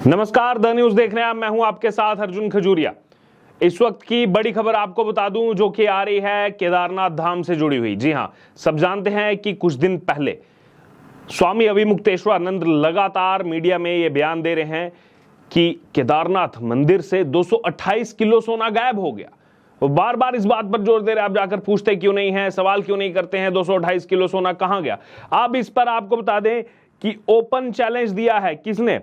नमस्कार, the news देख रहे हैं आप। मैं हूं आपके साथ अर्जुन खजूरिया। इस वक्त की बड़ी खबर आपको बता दूं जो कि आ रही है केदारनाथ धाम से जुड़ी हुई। जी हां, सब जानते हैं कि कुछ दिन पहले स्वामी अभिमुक्तेश्वरानंद लगातार मीडिया में ये बयान दे रहे हैं कि केदारनाथ मंदिर से 228 किलो सोना गायब हो गया। वो बार बार इस बात पर जोर दे रहे हैं। आप जाकर पूछते क्यों नहीं है, सवाल क्यों नहीं करते हैं 228 किलो सोना कहां गया। अब इस पर आपको बता दें कि ओपन चैलेंज दिया है। किसने?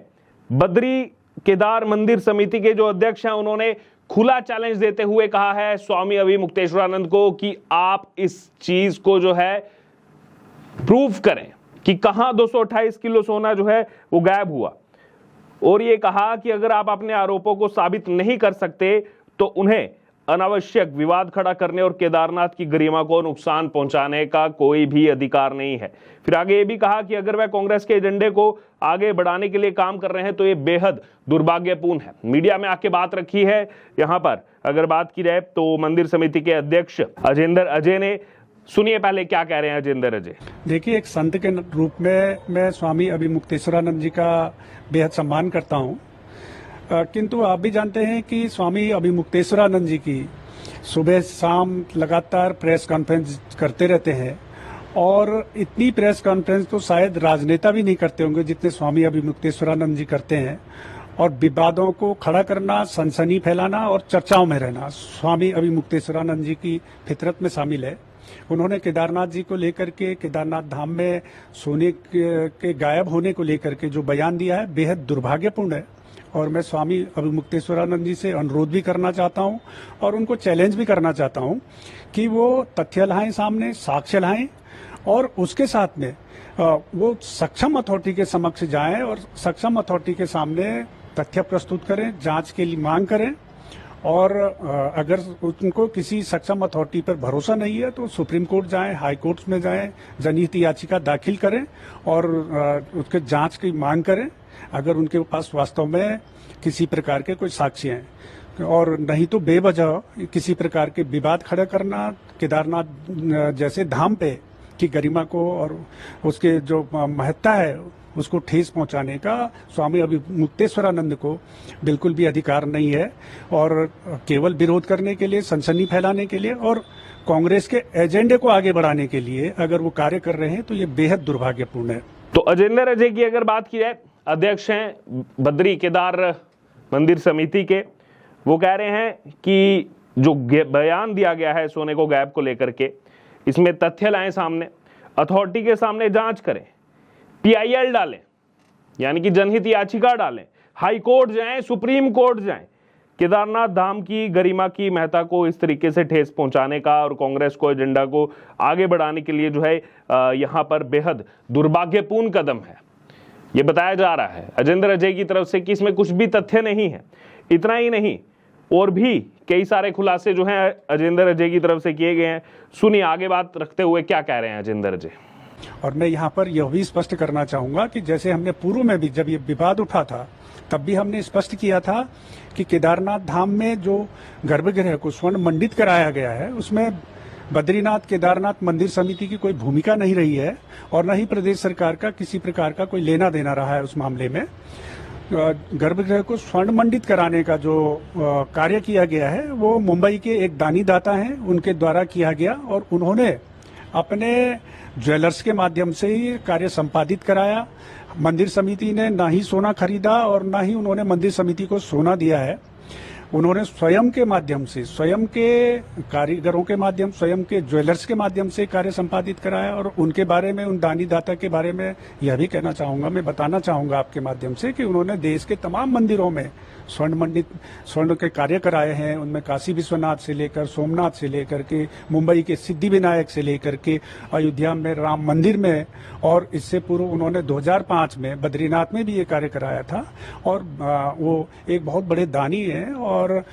बद्री केदार मंदिर समिति के जो अध्यक्ष हैं, उन्होंने खुला चैलेंज देते हुए कहा है स्वामी अभिमुक्तेश्वरानंद को कि आप इस चीज को जो है प्रूफ करें कि कहां 228 किलो सोना जो है वो गायब हुआ। और ये कहा कि अगर आप अपने आरोपों को साबित नहीं कर सकते तो उन्हें अनावश्यक विवाद खड़ा करने और केदारनाथ की गरिमा को नुकसान पहुंचाने का कोई भी अधिकार नहीं है। फिर आगे ये भी कहा कि अगर वह कांग्रेस के एजेंडे को आगे बढ़ाने के लिए काम कर रहे हैं तो ये बेहद दुर्भाग्यपूर्ण है। मीडिया में आके बात रखी है। यहां पर अगर बात की जाए तो मंदिर समिति के अध्यक्ष अजेंद्र अजय ने, सुनिए पहले क्या कह रहे हैं अजेंद्र अजय। देखिए, एक संत के रूप में मैं स्वामी अभिमुक्तेश्वरानंद जी का बेहद सम्मान करता हूं। किंतु आप भी जानते हैं कि स्वामी अभिमुक्तेश्वरानंद जी की सुबह शाम लगातार प्रेस कॉन्फ्रेंस करते रहते हैं और इतनी प्रेस कॉन्फ्रेंस तो शायद राजनेता भी नहीं करते होंगे जितने स्वामी अभिमुक्तेश्वरानंद जी करते हैं। और विवादों को खड़ा करना, सनसनी फैलाना और चर्चाओं में रहना स्वामी अभिमुक्तेश्वरानंद जी की फितरत में शामिल है। उन्होंने केदारनाथ जी को लेकर के, केदारनाथ धाम में सोने के गायब होने को लेकर के जो बयान दिया है बेहद दुर्भाग्यपूर्ण है। और मैं स्वामी अभिमुक्तेश्वरानंद जी से अनुरोध भी करना चाहता हूं और उनको चैलेंज भी करना चाहता हूं कि वो तथ्य लाएं सामने, साक्ष्य लाएं और उसके साथ में वो सक्षम अथॉरिटी के समक्ष जाएं और सक्षम अथॉरिटी के सामने तथ्य प्रस्तुत करें, जांच के लिए मांग करें। और अगर उनको किसी सक्षम अथॉरिटी पर भरोसा नहीं है तो सुप्रीम कोर्ट जाएं, हाई कोर्ट में जाएं, जनहित याचिका दाखिल करें और उसके जांच की मांग करें अगर उनके पास वास्तव में किसी प्रकार के कोई साक्ष्य हैं। और नहीं तो बेवजह किसी प्रकार के विवाद खड़ा करना, केदारनाथ जैसे धाम पे की गरिमा को और उसके जो महत्ता है उसको ठेस पहुंचाने का स्वामी अभिमुक्तेश्वरानंद को बिल्कुल भी अधिकार नहीं है। और केवल विरोध करने के लिए, सनसनी फैलाने के लिए और कांग्रेस के एजेंडे को आगे बढ़ाने के लिए अगर वो कार्य कर रहे हैं तो ये बेहद दुर्भाग्यपूर्ण है। तो अजेंद्र अजय की अगर बात की जाए, अध्यक्ष हैं बद्री केदार मंदिर समिति के, वो कह रहे हैं कि जो बयान दिया गया है सोने को गायब को लेकर के, इसमें तथ्य लाएं सामने, अथॉरिटी के सामने जांच करें, PIL डालें यानी कि जनहित याचिका डालें, हाई कोर्ट जाएं, सुप्रीम कोर्ट जाएं। केदारनाथ धाम की गरिमा की महत्ता को इस तरीके से ठेस पहुंचाने का और कांग्रेस को एजेंडा को आगे बढ़ाने के लिए जो है यहां पर बेहद दुर्भाग्यपूर्ण कदम है, ये बताया जा रहा है अजेंद्र अजय की तरफ से कि इसमें कुछ भी तथ्य नहीं है। इतना ही नहीं, और भी कई सारे खुलासे जो हैं अजेंद्र अजय की तरफ से किए गए हैं। सुनिए आगे बात रखते हुए क्या कह रहे हैं अजेंद्र अजय। और मैं यहाँ पर यह भी स्पष्ट करना चाहूंगा कि जैसे हमने पूर्व में भी जब ये विवाद उठा था तब भी हमने स्पष्ट किया था कि केदारनाथ धाम में जो गर्भगृह को स्वर्ण मंडित कराया गया है उसमें बद्रीनाथ केदारनाथ मंदिर समिति की कोई भूमिका नहीं रही है और न ही प्रदेश सरकार का किसी प्रकार का कोई लेना देना रहा है उस मामले में। गर्भगृह को स्वर्ण मंडित कराने का जो कार्य किया गया है वो मुंबई के एक दानी दाता हैं, उनके द्वारा किया गया और उन्होंने अपने ज्वेलर्स के माध्यम से ही कार्य संपादित कराया। मंदिर समिति ने ना ही सोना खरीदा और ना ही उन्होंने मंदिर समिति को सोना दिया है। उन्होंने स्वयं के माध्यम से, स्वयं के कारीगरों के माध्यम, स्वयं के ज्वेलर्स के माध्यम से कार्य संपादित कराया। और उनके बारे में, उन दानी दाता के बारे में यह भी कहना चाहूंगा, मैं बताना चाहूंगा आपके माध्यम से कि उन्होंने देश के तमाम मंदिरों में स्वर्ण के कार्य कराए हैं। उनमें काशी विश्वनाथ से लेकर, सोमनाथ से लेकर के, मुंबई के सिद्धि विनायक से लेकर के, अयोध्या में राम मंदिर में, और इससे पूर्व उन्होंने 2005 में बद्रीनाथ में भी ये कार्य कराया था। और वो एक बहुत बड़े दानी हैं और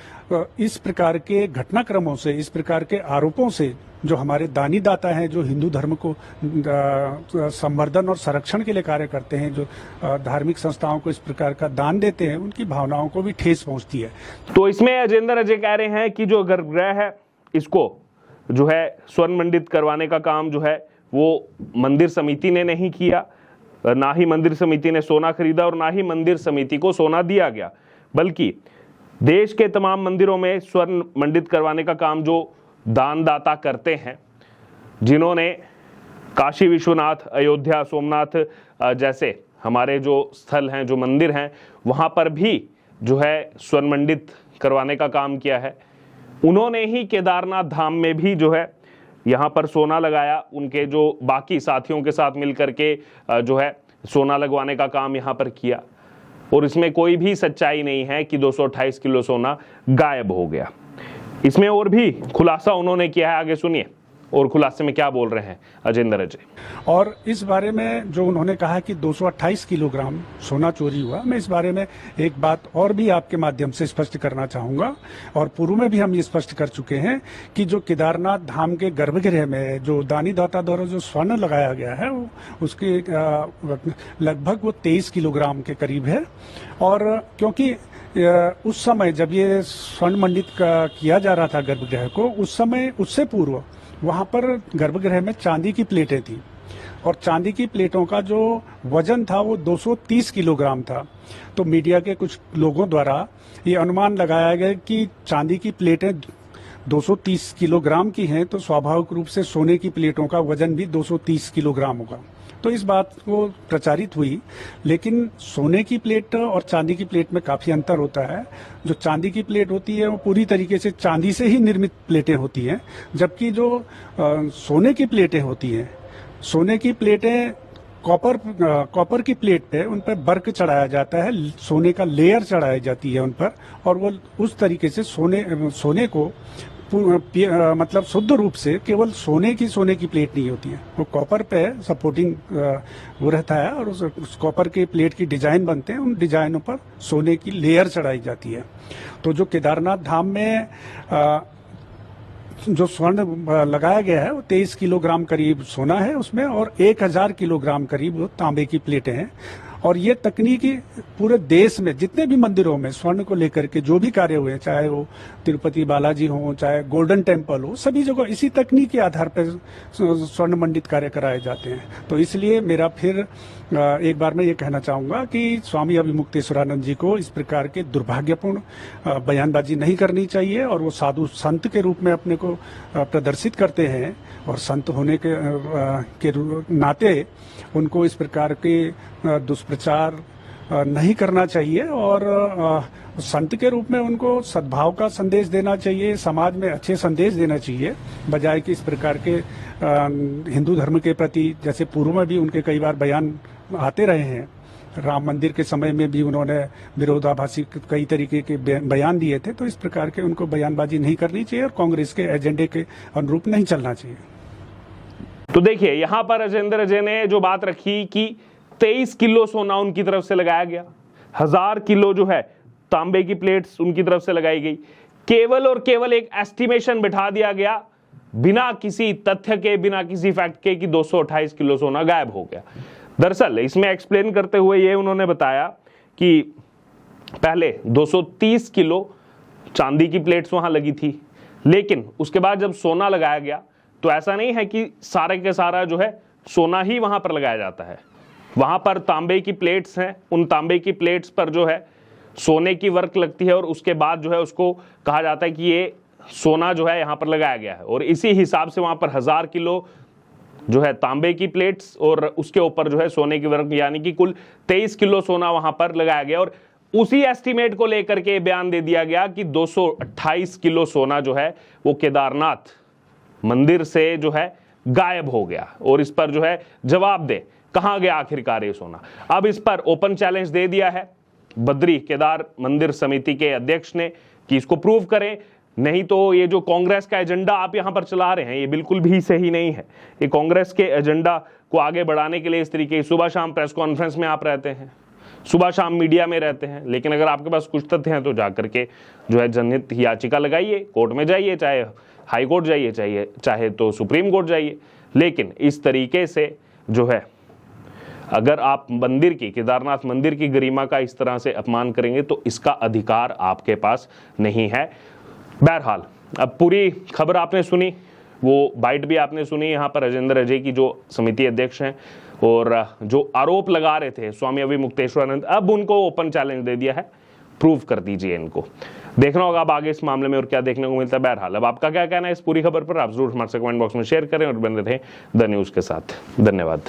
इस प्रकार के घटनाक्रमों से, इस प्रकार के आरोपों से जो हमारे दानी दाता हैं, जो हिंदू धर्म को संवर्धन और संरक्षण के लिए कार्य करते हैं, जो धार्मिक संस्थाओं को इस प्रकार का दान देते हैं, उनकी भावनाओं को भी ठेस पहुंचती है। तो इसमें अजेंद्र अजय कह रहे हैं कि जो गर्भगृह है इसको जो है स्वर्ण मंडित करवाने का काम जो है वो मंदिर समिति ने नहीं किया, ना ही मंदिर समिति ने सोना खरीदा और ना ही मंदिर समिति को सोना दिया गया, बल्कि देश के तमाम मंदिरों में स्वर्ण मंडित करवाने का काम जो दानदाता करते हैं, जिन्होंने काशी विश्वनाथ, अयोध्या, सोमनाथ जैसे हमारे जो स्थल हैं, जो मंदिर हैं, वहाँ पर भी जो है स्वर्ण मंडित करवाने का काम किया है, उन्होंने ही केदारनाथ धाम में भी जो है यहाँ पर सोना लगाया। उनके जो बाकी साथियों के साथ मिलकर के जो है सोना लगवाने का काम यहाँ पर किया, और इसमें कोई भी सच्चाई नहीं है कि 228 किलो सोना गायब हो गया। इसमें और भी खुलासा उन्होंने किया है, आगे सुनिए और खुलासे में क्या बोल रहे हैं अजेंद्र अजय। और इस बारे में जो उन्होंने कहा कि 228 किलोग्राम सोना चोरी हुआ, मैं इस बारे में एक बात और भी आपके माध्यम से स्पष्ट करना चाहूंगा, और पूर्व में भी हम ये स्पष्ट कर चुके हैं कि जो केदारनाथ धाम के गर्भगृह में जो दानी दाता द्वारा जो स्वर्ण लगाया गया है, वो उसके लगभग वो 23 किलोग्राम के करीब है। और क्योंकि उस समय जब ये स्वर्ण मंडित किया जा रहा था गर्भगृह को, उस समय उससे पूर्व वहां पर गर्भगृह में चांदी की प्लेटें थी, और चांदी की प्लेटों का जो वजन था वो 230 किलोग्राम था। तो मीडिया के कुछ लोगों द्वारा ये अनुमान लगाया गया कि चांदी की प्लेटें 230 किलोग्राम की हैं, तो स्वाभाविक रूप से सोने की प्लेटों का वजन भी 230 किलोग्राम होगा। तो इस बात को प्रचारित हुई, लेकिन सोने की प्लेट और चांदी की प्लेट में काफी अंतर होता है। जो चांदी की प्लेट होती है वो पूरी तरीके से चांदी से ही निर्मित प्लेटें होती हैं, जबकि जो सोने की प्लेटें होती हैं, सोने की प्लेटें कॉपर की प्लेट पे उन पर वर्क चढ़ाया जाता है, सोने का लेयर चढ़ाई जाती है उन पर, और वो उस तरीके से सोने को मतलब शुद्ध रूप से केवल सोने की प्लेट नहीं होती है, वो कॉपर पे सपोर्टिंग वो रहता है, और उस कॉपर के प्लेट की डिजाइन बनते हैं, उन डिजाइनों पर सोने की लेयर चढ़ाई जाती है। तो जो केदारनाथ धाम में जो स्वर्ण लगाया गया है वो 23 किलोग्राम करीब सोना है उसमें, और 1000 किलोग्राम करीब वो तांबे की प्लेटें हैं। और ये तकनीकी पूरे देश में जितने भी मंदिरों में स्वर्ण को लेकर के जो भी कार्य हुए, चाहे वो तिरुपति बालाजी हो, चाहे गोल्डन टेम्पल हो, सभी जगह इसी तकनीक के आधार पर स्वर्ण मंडित कार्य कराए जाते हैं। तो इसलिए मेरा फिर एक बार मैं ये कहना चाहूंगा कि स्वामी अभिमुक्तेश्वरानंद जी को इस प्रकार के दुर्भाग्यपूर्ण बयानबाजी नहीं करनी चाहिए, और वो साधु संत के रूप में अपने को प्रदर्शित करते हैं, और संत होने के नाते उनको इस प्रकार के दुष्प्रचार नहीं करना चाहिए, और संत के रूप में उनको सद्भाव का संदेश देना चाहिए, समाज में अच्छे संदेश देना चाहिए, बजाय कि इस प्रकार के हिंदू धर्म के प्रति, जैसे पूर्व में भी उनके कई बार बयान आते रहे हैं, राम मंदिर के समय में भी उन्होंने विरोधाभासी कई तरीके के बयान दिए थे, तो इस प्रकार के उनको बयानबाजी नहीं करनी चाहिए और कांग्रेस के एजेंडे के अनुरूप नहीं चलना चाहिए। तो देखिए यहां पर अजेंद्र अजय ने जो बात रखी कि 23 किलो सोना उनकी तरफ से लगाया गया, 1000 किलो जो है तांबे की प्लेट्स उनकी तरफ से लगाई गई, केवल और केवल एक एस्टिमेशन बिठा दिया गया बिना किसी तथ्य के, बिना किसी फैक्ट के कि 228 किलो सोना गायब हो गया। दरअसल इसमें एक्सप्लेन करते हुए ये उन्होंने बताया कि पहले 230 किलो चांदी की प्लेट्स वहां लगी थी, लेकिन उसके बाद जब सोना लगाया गया तो ऐसा नहीं है कि सारे के सारा जो है सोना ही वहां पर लगाया जाता है, वहां पर तांबे की प्लेट्स हैं, उन तांबे की प्लेट्स पर जो है सोने की वर्क लगती है, और उसके बाद जो है उसको कहा जाता है कि ये सोना जो है यहां पर लगाया गया है, और इसी हिसाब से वहां पर 1000 किलो जो है तांबे की प्लेट्स और उसके ऊपर जो है सोने की वर्क, यानी कि कुल 23 किलो सोना वहां पर लगाया गया। और उसी एस्टीमेट को लेकर के बयान दे दिया गया कि 228 किलो सोना जो है वो केदारनाथ मंदिर से जो है गायब हो गया, और इस पर जो है जवाब दे कहां गया आखिरकार ये सोना। अब इस पर ओपन चैलेंज दे दिया है बद्री केदार मंदिर समिति के अध्यक्ष ने कि इसको प्रूव करें, नहीं तो ये जो कांग्रेस का एजेंडा आप यहां पर चला रहे हैं ये बिल्कुल भी सही नहीं है। ये कांग्रेस के एजेंडा को आगे बढ़ाने के लिए इस तरीके सुबह शाम प्रेस कॉन्फ्रेंस में आप रहते हैं, सुबह शाम मीडिया में रहते हैं, लेकिन अगर आपके पास कुछ तथ्य हैं तो जाकर के जो है जनहित याचिका लगाइए, कोर्ट में जाइए, चाहे हाई कोर्ट जाइए, चाहे तो सुप्रीम कोर्ट जाइए। लेकिन इस तरीके से जो है अगर आप मंदिर की, केदारनाथ मंदिर की गरिमा का इस तरह से अपमान करेंगे तो इसका अधिकार आपके पास नहीं है। बहरहाल अब पूरी खबर आपने सुनी, वो बाइट भी आपने सुनी यहाँ पर अजेंद्र अजय की जो समिति अध्यक्ष हैं और जो आरोप लगा रहे थे स्वामी अभिमुक्तेश्वरानंद, अब उनको ओपन चैलेंज दे दिया है, प्रूव कर दीजिए इनको। देखना होगा अब आगे इस मामले में और क्या देखने को मिलता है। बहरहाल अब आपका क्या कहना है इस पूरी खबर पर, आप जरूर हमारे कमेंट बॉक्स में शेयर करें और बने रहें द न्यूज के साथ। धन्यवाद।